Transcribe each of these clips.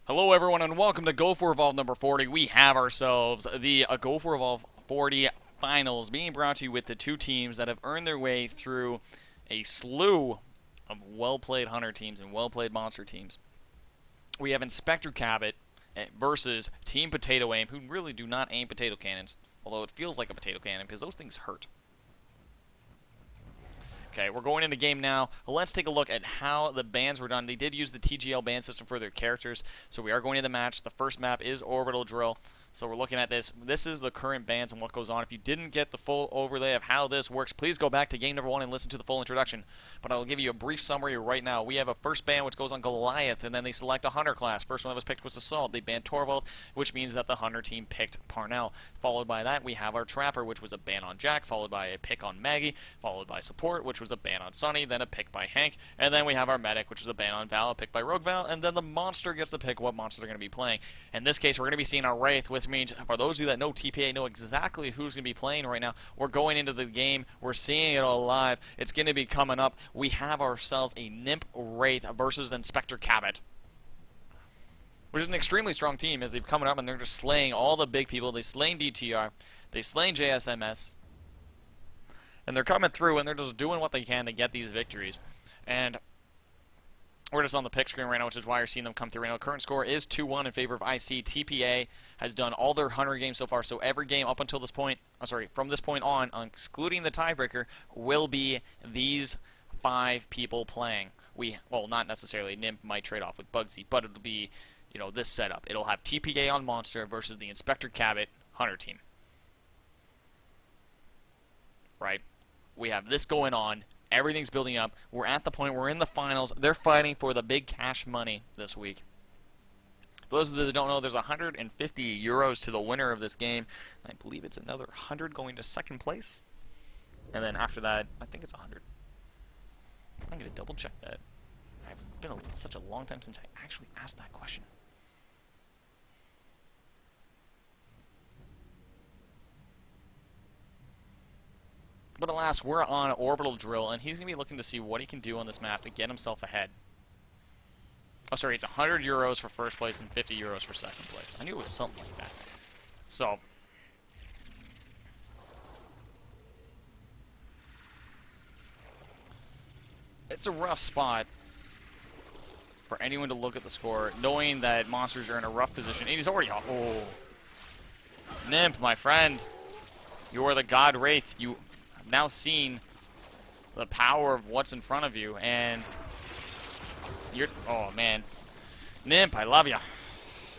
Hello everyone and welcome to Go4Evolve number 40. We have ourselves the Go4Evolve 40 finals being brought to you with the two teams that have earned their way through a slew of well-played Hunter teams and well-played Monster teams. We have Inspector Cabot versus Team Potato Aim, who really do not aim potato cannons, although it feels like a potato cannon because those things hurt. Okay, we're going into game now. Let's take a look at how the bans were done. They did use the TGL ban system for their characters, so we are going to the match. The first map is Orbital Drill, so we're looking at this. This is the current bans and what goes on. If you didn't get the full overlay of how this works, please go back to game number 1 and listen to the full introduction. But I'll give you a brief summary right now. We have a first ban which goes on Goliath, and then they select a Hunter class. First one that was picked was Assault. They banned Torvald, which means that the Hunter team picked Parnell. Followed by that, we have our Trapper, which was a ban on Jack, followed by a pick on Maggie, followed by Support, which was a ban on Sunny, then a pick by Hank, and then we have our Medic, which is a ban on Val, a pick by Rogue Val, and then the Monster gets to pick what monster they're going to be playing. In this case, we're going to be seeing our Wraith, which means, for those of you that know TPA, know exactly who's going to be playing right now. We're going into the game, we're seeing it all live, it's going to be coming up. We have ourselves a Nymph Wraith versus Inspector Cabot, which is an extremely strong team as they've come up and they're just slaying all the big people. They've slain DTR, they've slain JSMS, and they're coming through and they're just doing what they can to get these victories. And we're just on the pick screen right now, which is why you're seeing them come through right now. Current score is 2-1 in favor of IC. TPA has done all their Hunter games so far, so every game up until this point, from this point on, excluding the tiebreaker, will be these 5 people playing. Well, not necessarily. Nymph might trade off with Bugsy, but it'll be, this setup. It'll have TPA on Monster versus the Inspector Cabot Hunter team. Right? We have this going on. Everything's building up. We're at the point. We're in the finals. They're fighting for the big cash money this week. For those that don't know, there's 150 euros to the winner of this game. I believe it's another 100 going to second place. And then after that, I think it's 100. I'm going to double check that. It's been such a long time since I actually asked that question. But alas, we're on Orbital Drill, and he's going to be looking to see what he can do on this map to get himself ahead. Oh, sorry, it's 100 euros for first place and 50 euros for second place. I knew it was something like that. So, it's a rough spot for anyone to look at the score, knowing that monsters are in a rough position. And he's already off. Oh. Nymph, my friend, you are the God Wraith. You now seen the power of what's in front of you, and you're, oh man, Nymph, I love you.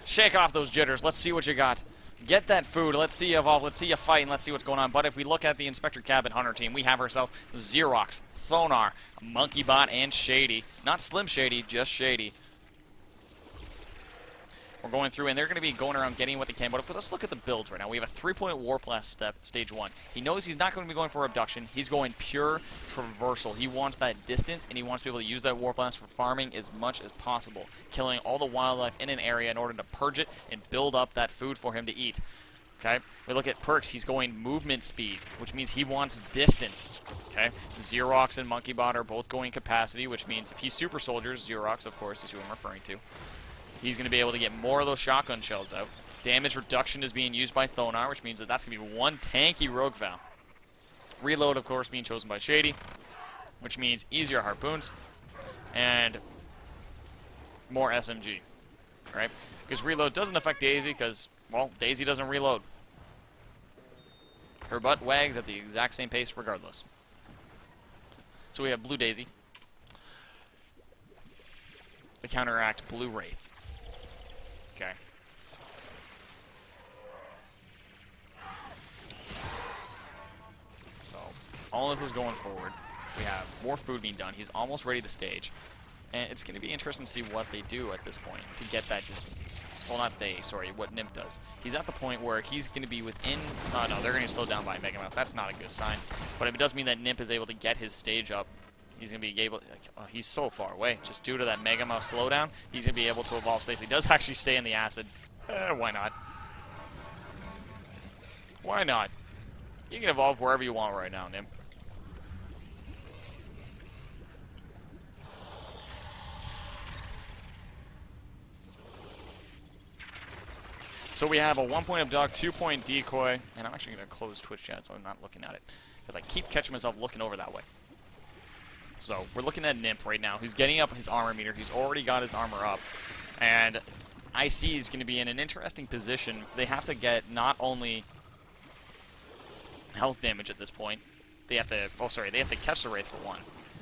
Shake off those jitters. Let's see what you got. Get that food. Let's see you evolve. Let's see you fight, and let's see what's going on. But if we look at the Inspector Cabot Hunter team, we have ourselves Xerox, Thonar, Monkeybot, and Shady. Not Slim Shady, just Shady. We're going through, and they're going to be going around getting what they can. But let's look at the builds right now. We have a 3-point Warp Blast step, stage 1. He knows he's not going to be going for abduction. He's going pure traversal. He wants that distance, and he wants to be able to use that Warp Blast for farming as much as possible, killing all the wildlife in an area in order to purge it and build up that food for him to eat. Okay, we look at perks. He's going movement speed, which means he wants distance. Okay, Xerox and Monkeybot are both going capacity, which means if he's super soldiers, Xerox, of course, is who I'm referring to. He's going to be able to get more of those shotgun shells out. Damage reduction is being used by Thonar, which means that that's going to be one tanky Rogue Val. Reload, of course, being chosen by Shady, which means easier harpoons and more SMG. Right? Because reload doesn't affect Daisy because, well, Daisy doesn't reload. Her butt wags at the exact same pace regardless. So we have Blue Daisy to counteract Blue Wraith. Okay. So, all this is going forward. We have more food being done. He's almost ready to stage. And it's going to be interesting to see what they do at this point to get that distance. Well, not they, sorry, what Nymph does. He's at the point where he's going to be within... Oh, no, they're going to slow down by Mega Mouth. That's not a good sign. But it does mean that Nymph is able to get his stage up. He's going to be able... he's so far away. Just due to that Mega Mouth slowdown, he's going to be able to evolve safely. He does actually stay in the acid. Why not? Why not? You can evolve wherever you want right now, Nymph. So we have a 1-point abduct, 2-point decoy, and I'm actually going to close Twitch chat so I'm not looking at it, because I keep catching myself looking over that way. So we're looking at Nymph right now, who's getting up his armor meter. He's already got his armor up, and IC is going to be in an interesting position. They have to get not only health damage at this point, they have to, they have to catch the Wraith for one,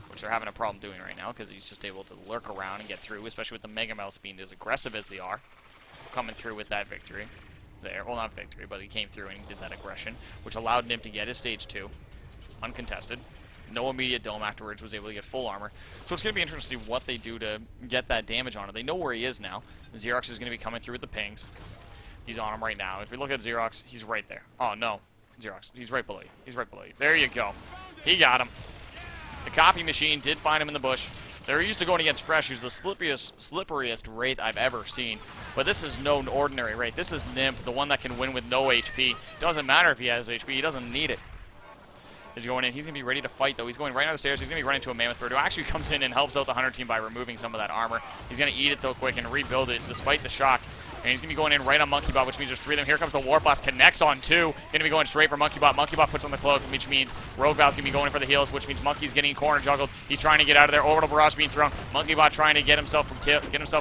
which they're having a problem doing right now, because he's just able to lurk around and get through, especially with the Mega Mouse being as aggressive as they are. Coming through with that victory there. Well, not victory, but he came through and he did that aggression, which allowed him to get his stage 2 uncontested. No immediate dome afterwards, was able to get full armor. So it's going to be interesting to see what they do to get that damage on it. They know where he is now. Xerox is going to be coming through with the pings. He's on him right now. If we look at Xerox, he's right there. Oh, no. Xerox, he's right below you. He's right below you. There you go. He got him. The copy machine did find him in the bush. They're used to going against Fresh, who's the slipperiest Wraith I've ever seen. But this is no ordinary Wraith. This is Nymph, the one that can win with no HP. Doesn't matter if he has HP. He doesn't need it. He's going in. He's going to be ready to fight, though. He's going right down the stairs. He's going to be running to a Mammoth Bird, who actually comes in and helps out the Hunter team by removing some of that armor. He's going to eat it, though, quick and rebuild it, despite the shock. And he's going to be going in right on Monkey Bot, which means there's 3 of them. Here comes the Warp Blast, connects on 2. Going to be going straight for Monkey Bot. Monkey Bot puts on the cloak, which means Rogue Val's going to be going in for the heals, which means Monkey's getting corner juggled. He's trying to get out of there. Orbital Barrage being thrown. Monkey Bot trying to get himself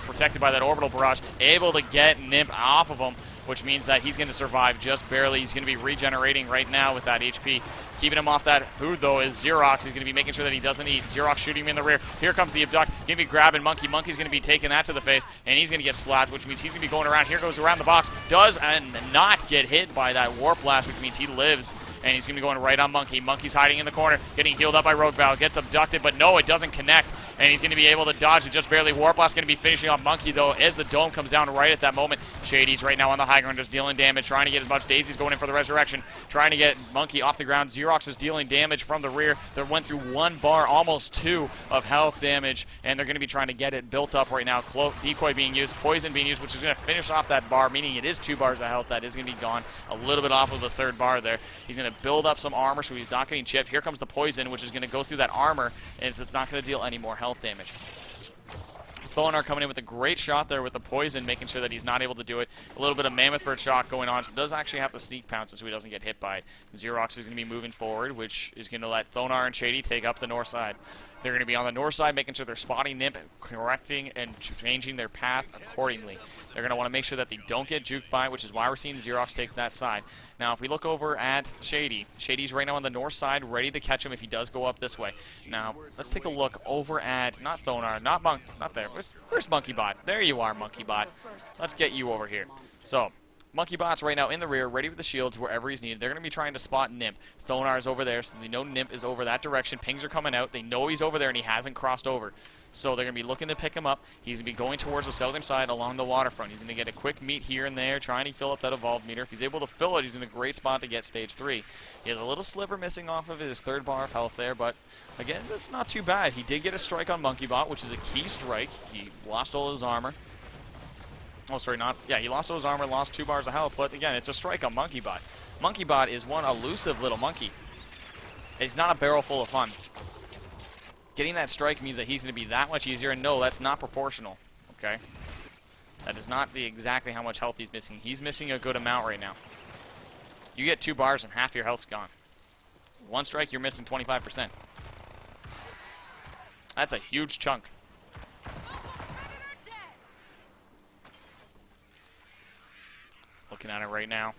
protected by that Orbital Barrage. Able to get Nymph off of him, which means that he's going to survive just barely. He's going to be regenerating right now with that HP. Keeping him off that food, though, is Xerox. He's going to be making sure that he doesn't eat. Xerox shooting him in the rear. Here comes the abduct. Going to be grabbing Monkey. Monkey's going to be taking that to the face, and he's going to get slapped, which means he's going to be going around. Here goes around the box. Does and not get hit by that Warp Blast, which means he lives, and he's going to be going right on Monkey. Monkey's hiding in the corner, getting healed up by Rogue Val. Gets abducted, but no, it doesn't connect, and he's going to be able to dodge it just barely. Warp Blast going to be finishing off Monkey, though, as the dome comes down right at that moment. Shady's right now on the high ground, just dealing damage, trying to get as much. Daisy's going in for the resurrection, trying to get Monkey off the ground. Xerox is dealing damage from the rear. They went through 1 bar, almost 2 of health damage, and they're going to be trying to get it built up right now. Cloak, decoy being used, poison being used, which is going to finish off that bar, meaning it is 2 bars of health. That is going to be gone. A little bit off of the 3rd bar there. He's going to build up some armor so he's not getting chipped. Here comes the poison, which is going to go through that armor, and it's not going to deal any more health damage. Thonar coming in with a great shot there with the poison, making sure that he's not able to do it. A little bit of Mammoth Bird shock going on, so does actually have to sneak pounce so he doesn't get hit by it. Xerox is going to be moving forward, which is going to let Thonar and Shady take up the north side. They're going to be on the north side, making sure they're spotting Nymph, correcting and changing their path accordingly. They're going to want to make sure that they don't get juked by it, which is why we're seeing Xerox take that side. Now, if we look over at Shady, Shady's right now on the north side, ready to catch him if he does go up this way. Now, let's take a look over at, not Thonar, not there. Where's Monkey Bot? There you are, Monkey Bot. Let's get you over here. So, Monkey Bot's right now in the rear, ready with the shields wherever he's needed. They're going to be trying to spot Nymph. Thonar is over there, so they know Nymph is over that direction. Pings are coming out. They know he's over there, and he hasn't crossed over. So they're going to be looking to pick him up. He's going to be going towards the southern side along the waterfront. He's going to get a quick meet here and there, trying to fill up that evolved meter. If he's able to fill it, he's in a great spot to get stage 3. He has a little sliver missing off of his 3rd bar of health there, but again, that's not too bad. He did get a strike on Monkey Bot, which is a key strike. He lost all his armor. Oh, sorry, not... Yeah, he lost all his armor, lost 2 bars of health, but again, it's a strike on Monkey Bot. Monkey Bot is one elusive little monkey. It's not a barrel full of fun. Getting that strike means that he's going to be that much easier, and no, that's not proportional, okay? That is not exactly how much health he's missing. He's missing a good amount right now. You get 2 bars and half your health's gone. 1 strike, you're missing 25%. That's a huge chunk. Looking at it right now.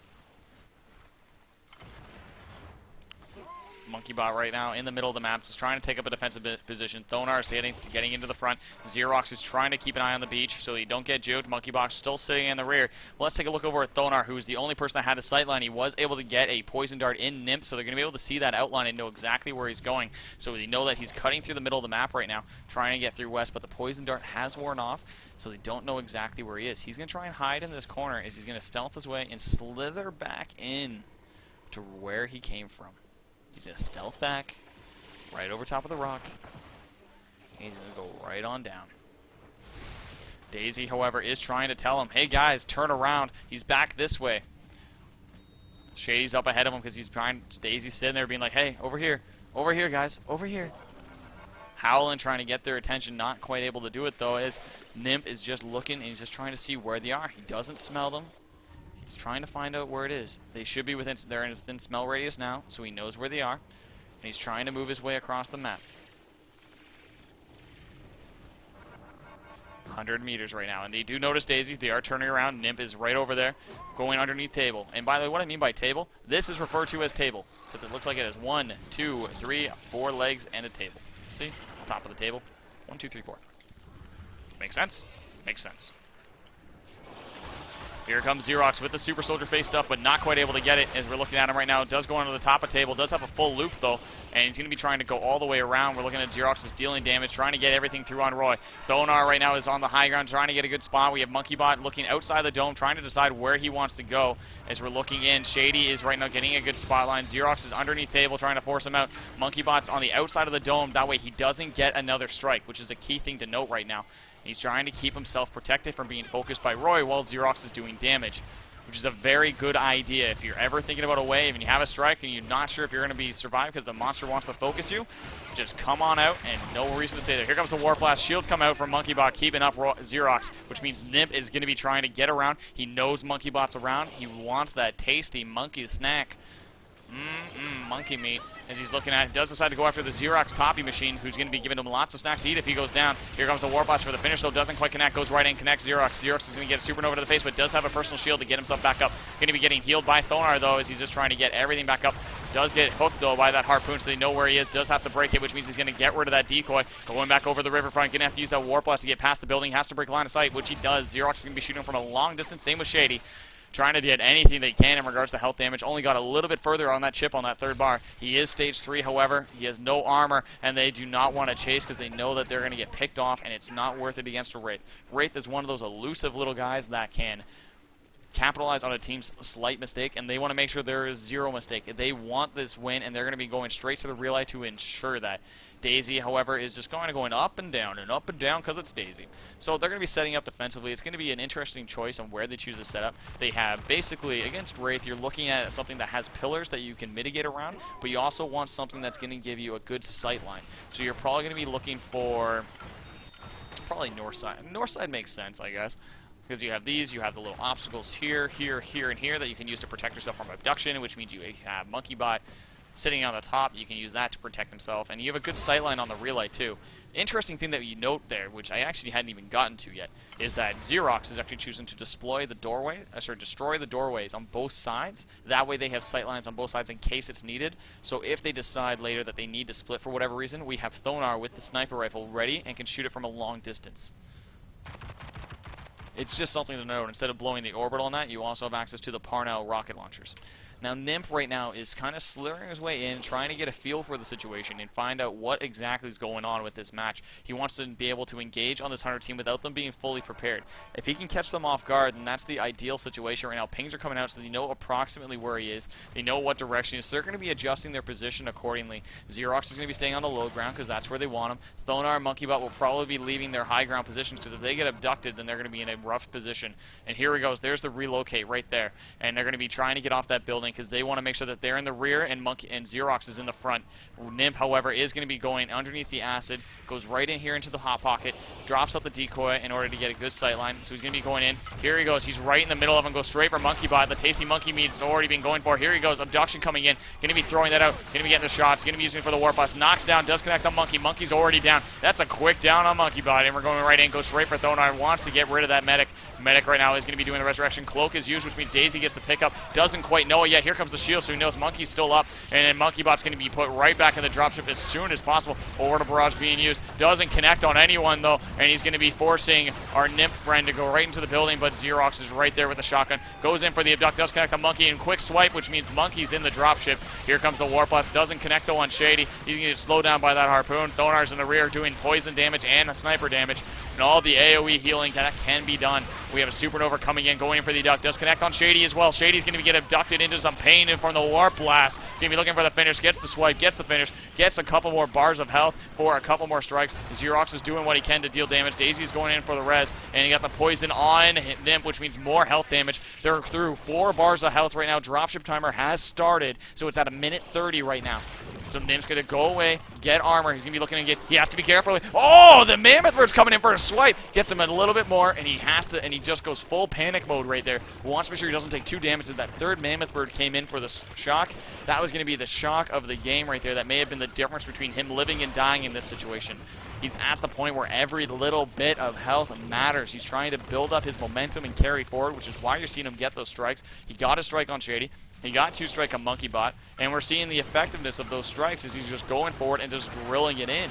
Monkey Bot right now in the middle of the map, just trying to take up a defensive position. Thonar is getting into the front. Xerox is trying to keep an eye on the beach so he don't get juked. Monkey Bot still sitting in the rear. Well, let's take a look over at Thonar, who is the only person that had a sight line. He was able to get a poison dart in Nymph, so they're going to be able to see that outline and know exactly where he's going. So they know that he's cutting through the middle of the map right now, trying to get through west, but the poison dart has worn off, so they don't know exactly where he is. He's going to try and hide in this corner as he's going to stealth his way and slither back in to where he came from. He's going to stealth back, right over top of the rock. He's going to go right on down. Daisy, however, is trying to tell him, hey guys, turn around. He's back this way. Shady's up ahead of him because he's trying. Daisy's sitting there being like, hey, over here, guys, over here. Howlin' trying to get their attention, not quite able to do it though, as Nymph is just looking and he's just trying to see where they are. He doesn't smell them. He's trying to find out where it is. They should be within, they're within smell radius now, so he knows where they are. And he's trying to move his way across the map. 100 meters right now, and they do notice Daisy. They are turning around. Nimp is right over there, going underneath table. And by the way, what I mean by table, this is referred to as table, because it looks like it has 1, 2, 3, 4 legs and a table. See? Top of the table. 1, 2, 3, 4. Makes sense? Makes sense. Here comes Xerox with the Super Soldier faced up, but not quite able to get it as we're looking at him right now. Does go onto the top of the table, does have a full loop though, and he's going to be trying to go all the way around. We're looking at Xerox is dealing damage, trying to get everything through on Roy. Thonar right now is on the high ground, trying to get a good spot. We have MonkeyBot looking outside the dome, trying to decide where he wants to go as we're looking in. Shady is right now getting a good spot line. Xerox is underneath table, trying to force him out. MonkeyBot's on the outside of the dome. That way he doesn't get another strike, which is a key thing to note right now. He's trying to keep himself protected from being focused by Roy while Xerox is doing damage, which is a very good idea. If you're ever thinking about a wave and you have a strike and you're not sure if you're going to be survived because the monster wants to focus you, just come on out and no reason to stay there. Here comes the Warp Blast. Shields come out from MonkeyBot, keeping up Xerox, which means Nimp is going to be trying to get around. He knows MonkeyBot's around. He wants that tasty monkey snack. Monkey meat. As he's looking at it, does decide to go after the Xerox copy machine, who's going to be giving him lots of snacks to eat if he goes down. Here comes the Warp Blast for the finish, though. Doesn't quite connect. Goes right in, connects Xerox. Xerox is going to get a supernova to the face, but does have a personal shield to get himself back up. Going to be getting healed by Thonar, though, as he's just trying to get everything back up. Does get hooked, though, by that harpoon, so they know where he is. Does have to break it, which means he's going to get rid of that decoy. Going back over the riverfront. Going to have to use that Warp Blast to get past the building. Has to break line of sight, which he does. Xerox is going to be shooting from a long distance. Same with Shady. Trying to get anything they can in regards to health damage. Only got a little bit further on that chip on that third bar. He is stage 3, however. He has no armor, and they do not want to chase because they know that they're going to get picked off, and it's not worth it against a Wraith. Wraith is one of those elusive little guys that can capitalize on a team's slight mistake, and they want to make sure there is zero mistake. They want this win, and they're going to be going straight to the relay to ensure that. Daisy, however, is just going up and down because it's Daisy. So they're going to be setting up defensively. It's going to be an interesting choice on where they choose to set up. They have basically, against Wraith, you're looking at something that has pillars that you can mitigate around, but you also want something that's going to give you a good sight line. So you're probably going to be looking for probably north side. North side makes sense, I guess, because you have these, you have the little obstacles here, here, here, and here that you can use to protect yourself from abduction, which means you have MonkeyBot sitting on the top. You can use that to protect himself, and you have a good sightline on the relay too. Interesting thing that you note there, which I actually hadn't even gotten to yet, is that Xerox is actually choosing to destroy the doorways on both sides. That way they have sightlines on both sides in case it's needed. So if they decide later that they need to split for whatever reason, we have Thonar with the sniper rifle ready and can shoot it from a long distance. It's just something to note. Instead of blowing the orbital on that, you also have access to the Parnell rocket launchers. Now, Nymph right now is kind of slithering his way in, trying to get a feel for the situation and find out what exactly is going on with this match. He wants to be able to engage on this Hunter team without them being fully prepared. If he can catch them off guard, then that's the ideal situation right now. Pings are coming out so they know approximately where he is. They know what direction he is, so they're going to be adjusting their position accordingly. Xerox is going to be staying on the low ground because that's where they want him. Thonar and MonkeyBot will probably be leaving their high ground positions because if they get abducted, then they're going to be in a rough position. And here he goes. There's the relocate right there. And they're going to be trying to get off that building because they want to make sure that they're in the rear and Xerox is in the front. Nymph, however, is going to be going underneath the acid, goes right in here into the hot pocket, drops out the decoy in order to get a good sight line. So he's going to be going in. Here he goes. He's right in the middle of them. Goes straight for MonkeyBot. The tasty monkey meat has already been going for. Here he goes. Abduction coming in. Going to be throwing that out. Going to be getting the shots. Going to be using it for the Warp Blast. Knocks down. Does connect on Monkey. Monkey's already down. That's a quick down on MonkeyBot. And we're going right in. Goes straight for Thonar. Wants to get rid of that medic. Medic right now is going to be doing the resurrection. Cloak is used, which means Daisy gets the pickup. Doesn't quite know it yet. Here comes the shield, so he knows Monkey's still up. And then MonkeyBot's going to be put right back in the dropship as soon as possible. Orbital barrage being used. Doesn't connect on anyone, though. And he's going to be forcing our Nymph friend to go right into the building, but Xerox is right there with the shotgun. Goes in for the abduct. Does connect the Monkey. And quick swipe, which means Monkey's in the dropship. Here comes the Warp Blast. Doesn't connect, though, on Shady. He's going to get slowed down by that harpoon. Thonar's in the rear doing poison damage and sniper damage. And all the AoE healing that can be done. We have a supernova coming in, going in for the abduct. Does connect on Shady as well. Shady's going to get abducted into some pain and from the Warp Blast. Going to be looking for the finish. Gets the swipe. Gets the finish. Gets a couple more bars of health for a couple more strikes. Xerox is doing what he can to deal damage. Daisy's going in for the res. And he got the poison on Nymph, which means more health damage. They're through 4 bars of health right now. Dropship timer has started. So it's at a minute 30 right now. So Nymph's going to go away, get armor. He's going to be looking to engage. He has to be careful. Oh, the Mammoth Bird's coming in for a swipe. Gets him a little bit more, and he just goes full panic mode right there. Wants to make sure he doesn't take 2 damage. That third Mammoth Bird came in for the shock. That was going to be the shock of the game right there. That may have been the difference between him living and dying in this situation. He's at the point where every little bit of health matters. He's trying to build up his momentum and carry forward, which is why you're seeing him get those strikes. He got a strike on Shady. He got 2 strike on MonkeyBot, and we're seeing the effectiveness of those strikes as he's just going forward and just drilling it in.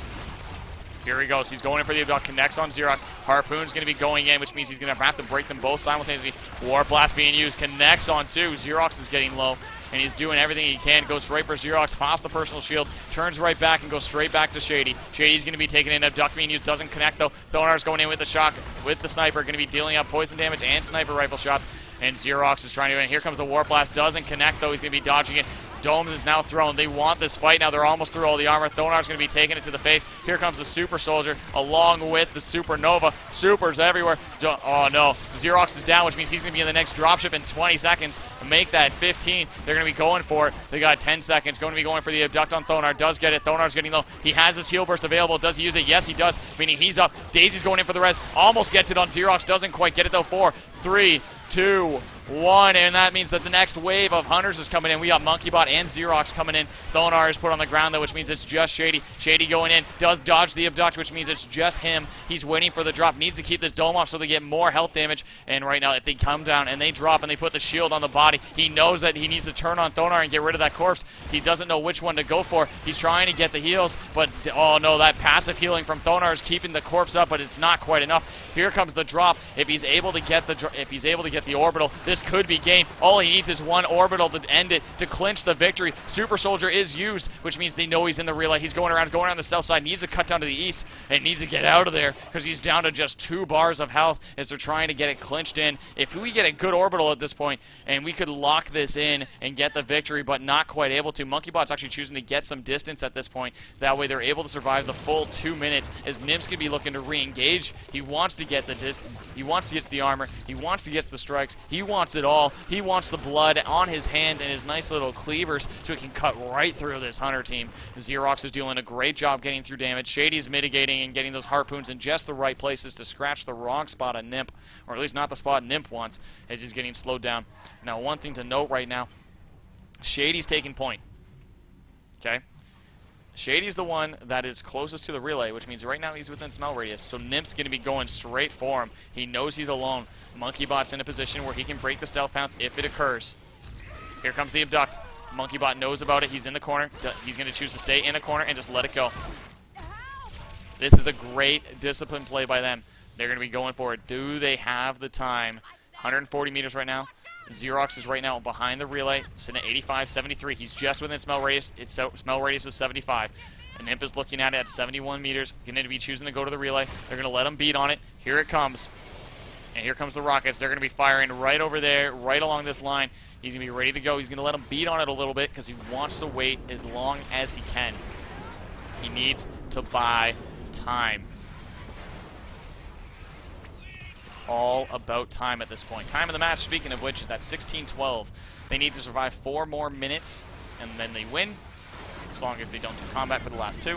Here he goes. He's going in for the abduct. Connects on Xerox. Harpoon's going to be going in, which means he's going to have to break them both simultaneously. Warp Blast being used. Connects on 2. Xerox is getting low, and he's doing everything he can. Goes straight for Xerox. Pops the personal shield. Turns right back and goes straight back to Shady. Shady's going to be taking in. Abduct being used. Doesn't connect, though. Thonar's going in with the shock. With the sniper. Going to be dealing out poison damage and sniper rifle shots. And Xerox is trying to win. Here comes the Warp Blast. Doesn't connect, though. He's going to be dodging it. Dome is now thrown. They want this fight now. They're almost through all the armor. Thonar's going to be taking it to the face. Here comes the Super Soldier along with the Supernova. Supers everywhere. Oh, no. Xerox is down, which means he's going to be in the next dropship in 20 seconds. Make that 15. They're going to be going for it. They got 10 seconds. Going to be going for the abduct on Thonar. Does get it. Thonar's getting low. He has his heal burst available. Does he use it? Yes, he does. Meaning he's up. Daisy's going in for the res. Almost gets it on Xerox. Doesn't quite get it, though. 4, 3, 2, 1, and that means that the next wave of Hunters is coming in. We got MonkeyBot and Xerox coming in. Thonar is put on the ground, though, which means it's just Shady. Shady going in. Does dodge the abduct, which means it's just him. He's waiting for the drop. Needs to keep this dome off so they get more health damage. And right now, if they come down and they drop and they put the shield on the body, he knows that he needs to turn on Thonar and get rid of that corpse. He doesn't know which one to go for. He's trying to get the heals, but oh no, that passive healing from Thonar is keeping the corpse up, but it's not quite enough. Here comes the drop. If he's able to get the orbital, this could be game. All he needs is one orbital to end it, to clinch the victory. Super Soldier is used, which means they know he's in the relay. He's going around the south side. Needs to cut down to the east and needs to get out of there because he's down to just 2 bars of health as they're trying to get it clinched in. If we get a good orbital at this point, and we could lock this in and get the victory, but not quite able to. MonkeyBot's actually choosing to get some distance at this point. That way they're able to survive the full 2 minutes as Nim's going to be looking to re-engage. He wants to get the distance. He wants to get the armor. He wants to get the strikes. He wants it all. He wants the blood on his hands and his nice little cleavers so he can cut right through this Hunter team. Xerox is doing a great job getting through damage. Shady's mitigating and getting those harpoons in just the right places to scratch the wrong spot on Nimp, or at least not the spot Nimp wants, as he's getting slowed down. Now, one thing to note right now, Shady's taking point. Okay? Shady's the one that is closest to the relay, which means right now he's within smell radius. So Nimp's going to be going straight for him. He knows he's alone. MonkeyBot's in a position where he can break the stealth pounce if it occurs. Here comes the abduct. MonkeyBot knows about it. He's in the corner. He's going to choose to stay in the corner and just let it go. This is a great discipline play by them. They're going to be going for it. Do they have the time? 140 meters right now. Xerox is right now behind the relay, sitting at 85, 73. He's just within smell radius. Smell radius is 75. And Imp is looking at it at 71 meters. Going to be choosing to go to the relay. They're going to let him beat on it. Here it comes. And here comes the rockets. They're going to be firing right over there, right along this line. He's going to be ready to go. He's going to let him beat on it a little bit because he wants to wait as long as he can. He needs to buy time. It's all about time at this point. Time of the match, speaking of which, is at 16-12. They need to survive 4 more minutes, and then they win, as long as they don't do combat for the last 2.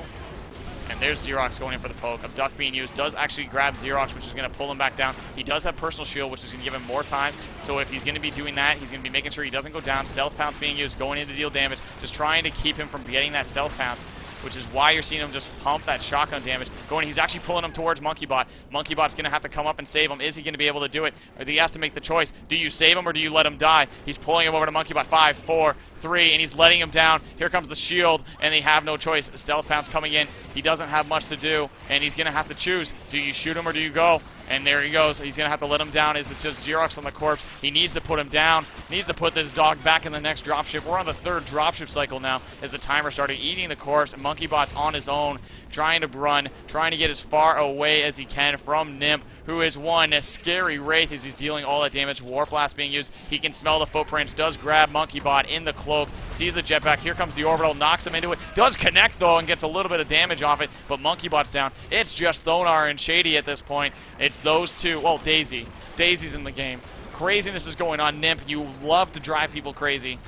And there's Xerox going in for the poke. Abduct being used does actually grab Xerox, which is going to pull him back down. He does have personal shield, which is going to give him more time. So if he's going to be doing that, he's going to be making sure he doesn't go down. Stealth pounce being used, going in to deal damage, just trying to keep him from getting that stealth pounce, which is why you're seeing him just pump that shotgun damage. He's actually pulling him towards MonkeyBot. MonkeyBot's going to have to come up and save him. Is he going to be able to do it? Or he has to make the choice. Do you save him or do you let him die? He's pulling him over to MonkeyBot. 5, 4, 3, and he's letting him down. Here comes the shield, and they have no choice. Stealth pounce coming in. He doesn't have much to do, and he's going to have to choose. Do you shoot him or do you go? And there he goes. He's going to have to let him down. It's just Xerox on the corpse. He needs to put him down. Needs to put this dog back in the next dropship. We're on the 3rd dropship cycle now as the timer started eating the corpse. And MonkeyBot's on his own, trying to run, trying to get as far away as he can from Nimp, who is one scary wraith as he's dealing all that damage. Warp Blast being used. He can smell the footprints. Does grab MonkeyBot in the cloak. Sees the jetpack. Here comes the orbital. Knocks him into it. Does connect, though, and gets a little bit of damage off it. But MonkeyBot's down. It's just Thonar and Shady at this point. It's those two. Well, Daisy. Daisy's in the game. Craziness is going on. Nimp, you love to drive people crazy.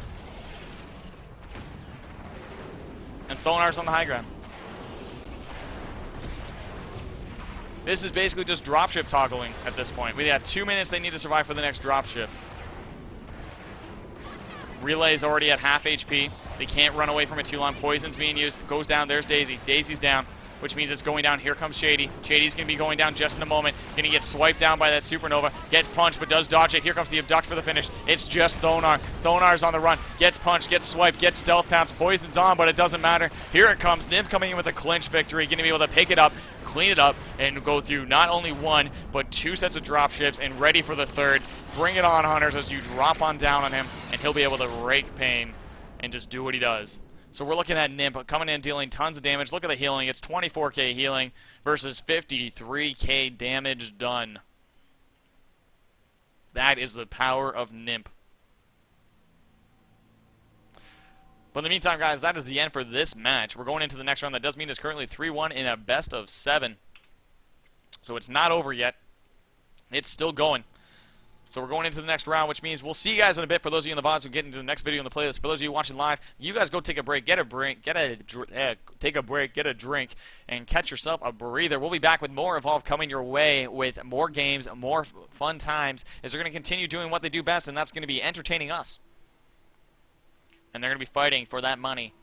And Thonar's on the high ground. This is basically just dropship toggling at this point. We got 2 minutes they need to survive for the next dropship. Relay is already at half HP. They can't run away from it too long. Poison's being used. Goes down. There's Daisy. Daisy's down, which means it's going down. Here comes Shady. Shady's going to be going down just in a moment. Going to get swiped down by that Supernova. Gets punched, but does dodge it. Here comes the Abduct for the finish. It's just Thonar. Thonar's on the run. Gets punched, gets swiped, gets stealth pounce. Poison's on, but it doesn't matter. Here it comes. Nim coming in with a clinch victory. Going to be able to pick it up, clean it up, and go through not only 1, but 2 sets of dropships, and ready for the 3rd. Bring it on, Hunters, as you drop on down on him, and he'll be able to rake pain and just do what he does. So we're looking at Nimp coming in, dealing tons of damage. Look at the healing. It's 24k healing versus 53k damage done. That is the power of Nimp. But in the meantime, guys, that is the end for this match. We're going into the next round. That does mean it's currently 3-1 in a best of 7. So it's not over yet. It's still going. So we're going into the next round, which means we'll see you guys in a bit. For those of you in the VODs who get into the next video in the playlist, for those of you watching live, you guys go take a break, take a break, get a drink, and catch yourself a breather. We'll be back with more Evolve coming your way with more games, more fun times, as they're going to continue doing what they do best, and that's going to be entertaining us. And they're going to be fighting for that money,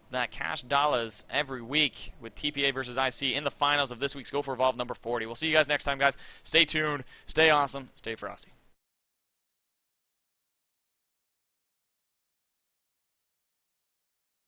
that cash dollars every week with TPA versus IC in the finals of this week's Go4Evolve number 40. We'll see you guys next time, guys. Stay tuned, stay awesome, stay frosty.